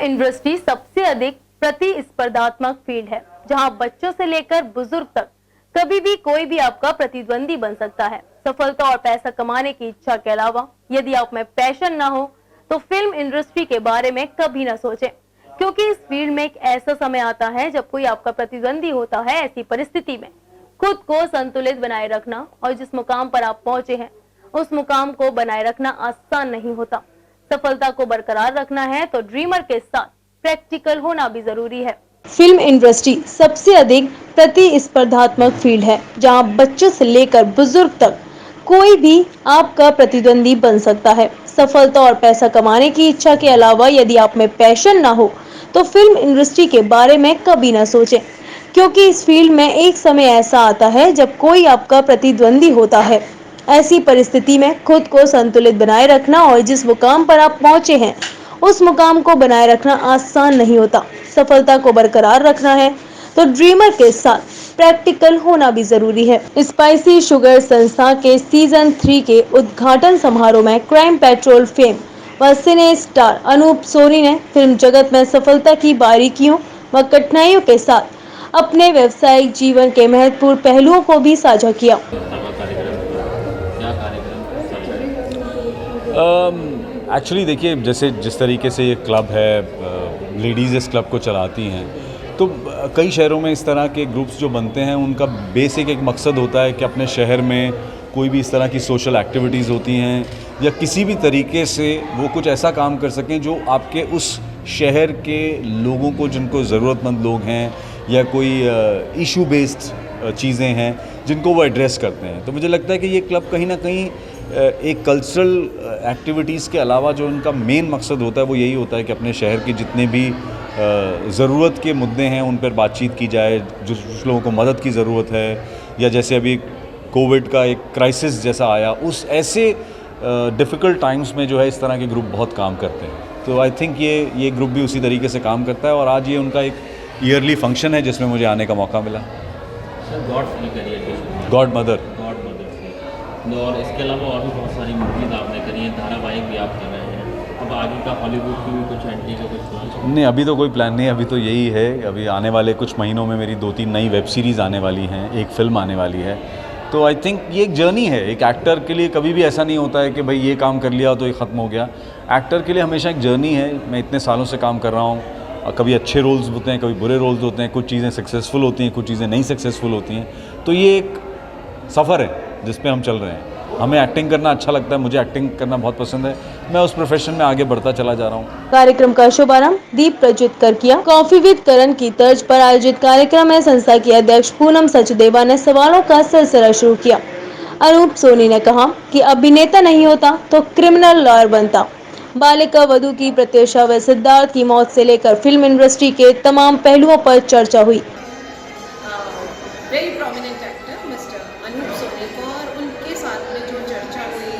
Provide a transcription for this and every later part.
Industry सबसे अधिक प्रतिस्पर्धात्मक फील्ड है, जहां बच्चों से लेकर बुजुर्ग तक कभी भी कोई भी आपका प्रतिद्वंदी बन सकता है। सफलता और पैसा कमाने की इच्छा के अलावा यदि आप में पैशन ना हो तो फिल्म इंडस्ट्री के बारे में कभी ना सोचें, क्योंकि इस फील्ड में एक ऐसा समय आता है जब कोई आपका प्रतिद्वंदी होता है। ऐसी परिस्थिति में खुद को संतुलित बनाए रखना और जिस मुकाम पर आप पहुंचे हैं उस मुकाम को बनाए रखना आसान नहीं होता। सफलता को बरकरार रखना है तो ड्रीमर के साथ प्रैक्टिकल होना भी जरूरी है। फिल्म इंडस्ट्री सबसे अधिक प्रतिस्पर्धात्मक फील्ड है, जहां बच्चों से लेकर बुजुर्ग तक कोई भी आपका प्रतिद्वंदी बन सकता है। सफलता और पैसा कमाने की इच्छा के अलावा यदि आप में पैशन ना हो तो फिल्म इंडस्ट्री के बारे में कभी ना सोचें, क्योंकि इस फील्ड में एक समय ऐसा आता है जब कोई आपका प्रतिद्वंदी होता है। ऐसी परिस्थिति में खुद को संतुलित बनाए रखना और जिस मुकाम पर आप पहुंचे हैं उस मुकाम को बनाए रखना आसान नहीं होता। सफलता को बरकरार रखना है तो ड्रीमर के साथ प्रैक्टिकल होना भी जरूरी है। स्पाइसी शुगर संस्था के सीजन 3 के उद्घाटन समारोह में क्राइम पेट्रोल फेम व सिने स्टार अनूप सोनी ने फिल्म जगत में सफलता की बारीकियों व कठिनाइयों के साथ अपने व्यवसायिक जीवन के महत्वपूर्ण पहलुओं को भी साझा किया। एक्चुअली देखिए, जैसे जिस तरीके से ये क्लब है, लेडीज़ इस क्लब को चलाती हैं, तो कई शहरों में इस तरह के ग्रुप्स जो बनते हैं उनका बेसिक एक मकसद होता है कि अपने शहर में कोई भी इस तरह की सोशल एक्टिविटीज़ होती हैं या किसी भी तरीके से वो कुछ ऐसा काम कर सकें जो आपके उस शहर के लोगों को, जिनको ज़रूरतमंद लोग हैं या कोई इशू बेस्ड चीज़ें हैं जिनको वो एड्रेस करते हैं। तो मुझे लगता है कि ये क्लब कहीं ना कहीं एक कल्चरल एक्टिविटीज़ के अलावा जो उनका मेन मकसद होता है वो यही होता है कि अपने शहर के जितने भी ज़रूरत के मुद्दे हैं उन पर बातचीत की जाए, जिस लोगों को मदद की ज़रूरत है, या जैसे अभी कोविड का एक क्राइसिस जैसा आया, उस ऐसे डिफ़िकल्ट टाइम्स में जो है इस तरह के ग्रुप बहुत काम करते हैं। तो आई थिंक ये ग्रुप भी उसी तरीके से काम करता है और आज ये उनका एक ईयरली फंक्शन है जिसमें मुझे आने का मौका मिला। गॉड मदर से, और इसके अलावा और भी बहुत सारी मूवीज़ आपने करी हैं, धारावाहिक भी आप कर रहे हैं। अब आगे का हॉलीवुड की भी कुछ एंट्री का कुछ प्लान? नहीं, अभी तो कोई प्लान नहीं है। अभी तो यही है, अभी आने वाले कुछ महीनों में मेरी 2-3 नई वेब सीरीज़ आने वाली हैं, एक फ़िल्म आने वाली है। तो आई थिंक ये एक जर्नी है। एक एक्टर के लिए कभी भी ऐसा नहीं होता है कि भाई ये काम कर लिया तो ये ख़त्म हो गया। एक्टर के लिए हमेशा एक जर्नी है। मैं इतने सालों से काम कर रहा हूँ, कभी अच्छे रोल्स होते हैं, कभी बुरे रोल्स होते हैं, कुछ चीज़ें सक्सेसफुल होती हैं, कुछ चीज़ें नहीं सक्सेसफुल होती हैं। तो ये एक सफ़र है जिस पे हम चल रहे हैं। हमें एक्टिंग करना अच्छा लगता है, मुझे एक्टिंग करना बहुत पसंद है। मैं उस प्रोफेशन में आगे बढ़ता चला जा रहा हूँ। कार्यक्रम का शुभारंभ दीप प्रज्वलित कर किया। कॉफी विद करण की तर्ज पर आयोजित कार्यक्रम में संस्था की अध्यक्ष पूनम सचदेवा ने सवालों का सिलसिला शुरू किया। अनूप सोनी ने कहा कि अभिनेता नहीं होता तो क्रिमिनल लॉयर बनता। बालिका वधू की प्रत्युषा व सिद्धार्थ की मौत से लेकर फिल्म इंडस्ट्री के तमाम पहलुओं पर चर्चा हुई। Very prominent actor mister Anup Soni को और उनके साथ में जो चर्चा हुई,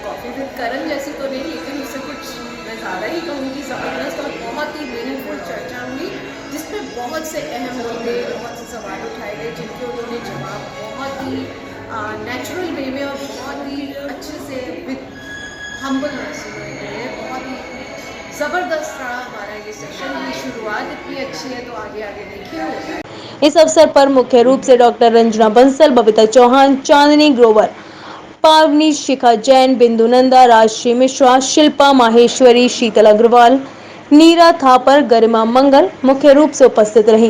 कॉफी विद करण जैसी तो नहीं, लेकिन उससे कुछ मैं ज़्यादा ही कहूँगी ज़बरदस्त और बहुत ही मीनिंगफुल चर्चा हुई, जिसमें बहुत से अहम मुद्दे, बहुत से सवाल उठाए गए जिनके उन्होंने जवाब बहुत ही नेचुरल वे में और बहुत ही अच्छे से विद हम्बलनेस उन्होंने बहुत ही ज़बरदस्त रहा हमारा ये सेशन। की शुरुआत इतनी अच्छी है तो आगे आगे देखिए होता है। इस अवसर पर मुख्य रूप से डॉक्टर रंजना बंसल, बबीता चौहान, चांदनी ग्रोवर, पावनी शिखा जैन, बिंदु नंदा, राजश्री मिश्रा, शिल्पा माहेश्वरी, शीतल अग्रवाल, नीरा थापर, गरिमा मंगल मुख्य रूप से उपस्थित रहीं।